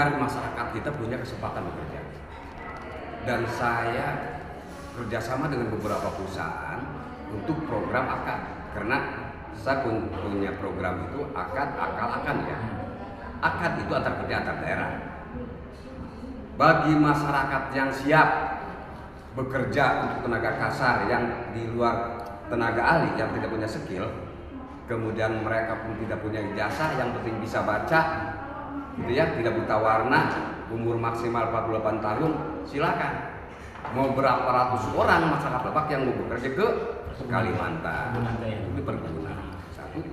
agar masyarakat kita punya kesempatan bekerja. Dan saya kerjasama dengan beberapa perusahaan untuk program akad, karena saya punya program itu akad ya. Akad itu antar kerja antar daerah. Bagi masyarakat yang siap bekerja untuk tenaga kasar yang di luar tenaga ahli yang tidak punya skill, kemudian mereka pun tidak punya ijazah, yang penting bisa baca, gitu ya, tidak buta warna, umur maksimal 48 tahun, silakan. Mau berapa ratus orang masyarakat Lebak yang mau bekerja ke Kalimantan, itu berguna. Satu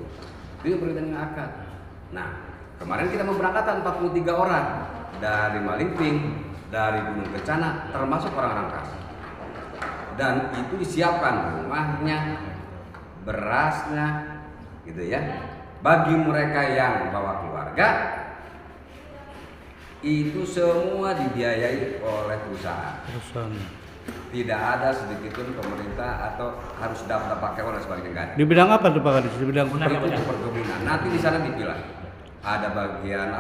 itu berkaitan dengan akad. Nah, kemarin kita memberangkatkan 43 orang dari Malingping, dari Gunung Kencana, termasuk orang-orang kasar. Dan itu disiapkan rumahnya, berasnya, gitu ya. Bagi mereka yang bawa keluarga, itu semua dibiayai oleh perusahaan. Tidak ada sedikitpun pemerintah atau harus dapat pakai dan sebagainya. Di bidang apa tuh Pak Kadis? Di bidang perkebunan. Nanti di sana dipilah. Ada bagian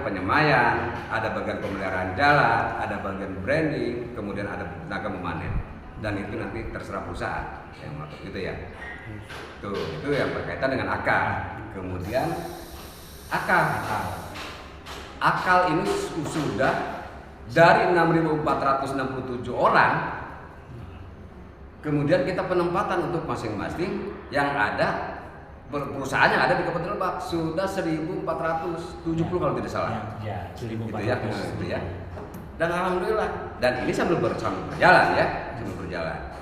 penyemayan, ada bagian pemeliharaan jalan, ada bagian branding, kemudian ada tenaga memanen. Dan itu nanti terserah perusahaan yang masuk gitu ya. Tuh, itu yang berkaitan dengan akal. Kemudian akal ini sudah dari 6.467 orang. Kemudian kita penempatan untuk masing-masing yang ada perusahaan yang ada di Kabupaten Lebak sudah 1.470 kalau tidak salah. Ya, 1.400 gitu ya. Dan alhamdulillah, dan ini sambil berjalan ya, sambil berjalan.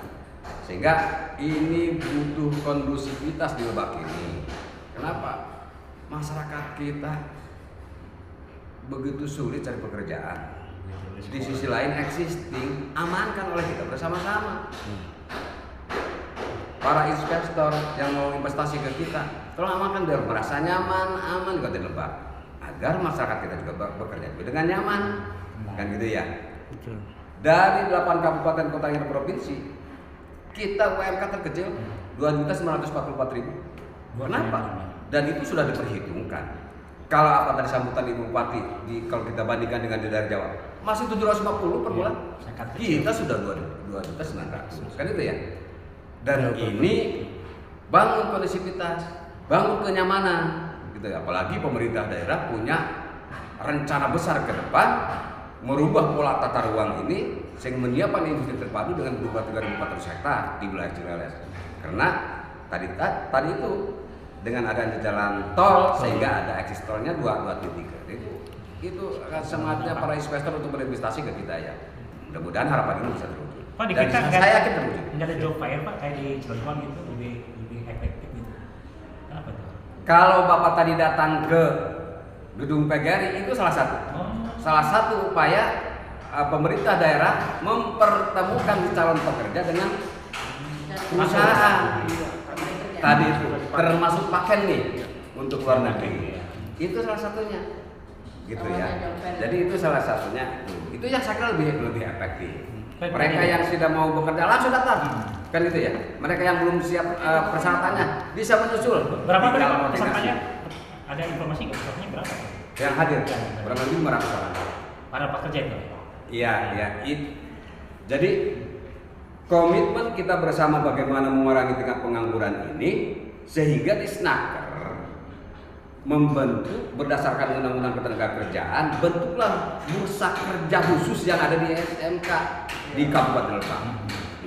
Sehingga ini butuh kondusivitas di Lebak ini. Kenapa? Masyarakat kita begitu sulit cari pekerjaan. Di sisi lain existing, amankan oleh kita bersama-sama. Para investor yang mau investasi ke kita, tolong amankan biar merasa nyaman, aman di Kota Lebak, agar masyarakat kita juga bekerja dengan nyaman, kan gitu ya. Dari 8 kabupaten kota yang provinsi, kita UMK terkecil 2.944.000. Kenapa? Dan itu sudah diperhitungkan. Kalau apa tadi sambutan Ibu Bupati, kalau kita bandingkan dengan di daerah Jawa, masih 750 per bulan. Kita sudah 2.900.000, kan itu ya. Dan ini bangun kondusivitas, bangun kenyamanan, gitu ya. Apalagi pemerintah daerah punya rencana besar ke depan merubah pola tata ruang ini sehingga menyiapkan industri terpadu dengan 3.400 hektar di wilayah Cileles. Karena tadi itu dengan adanya jalan tol sehingga ada eksis tolnya 2 titik. Itu semangatnya para investor untuk berinvestasi ke kita ya. Mudah-mudahan harapan ini bisa terwujud. Pak, di Dan kita saya yakin terwujud. Nggak ada job fair Pak kayak di Cilegon gitu, lebih efektif gitu. Kenapa tuh? Kalau Bapak tadi datang ke gedung PGRI itu salah satu upaya pemerintah daerah mempertemukan calon pekerja dengan perusahaan. Tadi itu termasuk paken nih untuk luar negeri. Itu salah satunya. Gitu ya. Jadi itu salah satunya. Itu yang saya kira lebih efektif. Mereka yang sudah mau bekerja langsung datang, kan gitu ya. Mereka yang belum siap persyaratannya bisa menyusul. Berapa pesertanya? Ada informasi nggak? Pesertanya berapa? Yang hadir kurang lebih 500 orang. Para pekerja itu? Iya. Jadi komitmen kita bersama bagaimana mengurangi tingkat pengangguran ini sehingga di Snaker membentuk berdasarkan undang-undang ketenagakerjaan, bentuklah bursa kerja khusus yang ada di SMK di Kabupaten Lebak.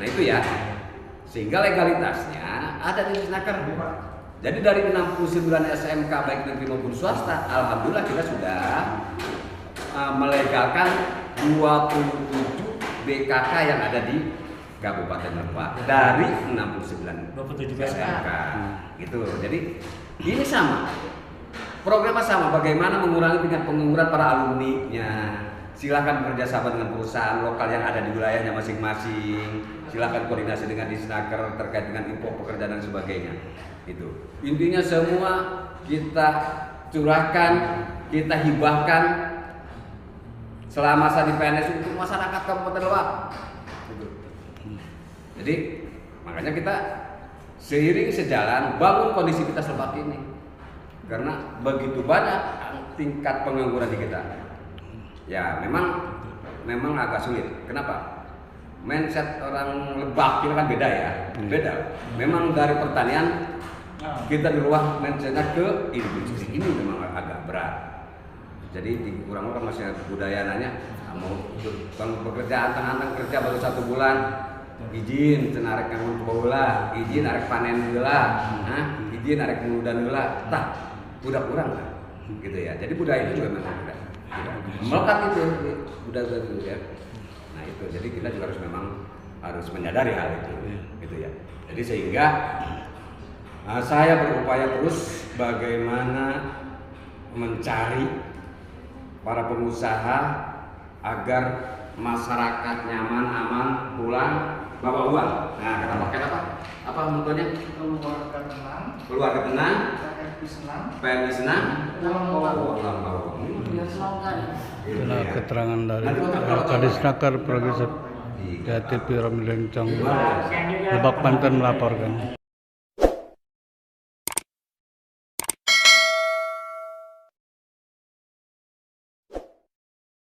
Nah itu ya, sehingga legalitasnya ada di Snaker. Jadi dari 69 SMK baik negeri maupun swasta, alhamdulillah kita sudah melegalkan 27 BKK yang ada di Kabupaten Lebak dari 69 SMK. Gitu. Jadi ini sama. Programnya sama, bagaimana mengurangi tingkat pengangguran para alumni-nya. Silakan bekerja sama dengan perusahaan lokal yang ada di wilayahnya masing-masing. Silakan koordinasi dengan Disnaker terkait dengan info pekerjaan dan sebagainya. Itu. Intinya semua kita curahkan, kita hibahkan selama masa di PNS untuk masyarakat Kabupaten Lebak. Gitu. Jadi makanya kita seiring sejalan bangun kondisivitas Lebak ini. Karena begitu banyak tingkat pengangguran di kita. Ya memang agak sulit. Kenapa? Mindset orang Lebak itu kan beda ya, beda. Memang dari pertanian kita dirubah mindsetnya ke industri, ini memang agak berat. Jadi di kurang kan masih budaya nanya, mau pekerjaan tengah kerja baru 1 bulan, izin narik yang bola, izin narik panen gula, izin narik mudan gula, udah kurang kan, gitu ya. Jadi budaya itu juga memang udah melekat itu budaya itu ya. Nah itu, jadi kita juga harus menyadari hal itu, gitu ya. Jadi sehingga saya berupaya terus bagaimana mencari para pengusaha agar masyarakat nyaman, aman, pulang, bawa uang. Nah, kita pakai apa? Apa motonya? Keluarga tenang, PNI senang, pulang bawa uang. Itulah keterangan dari Kadisnaker Progresif Jati Piramid Lencong Lebak Banten melaporkan.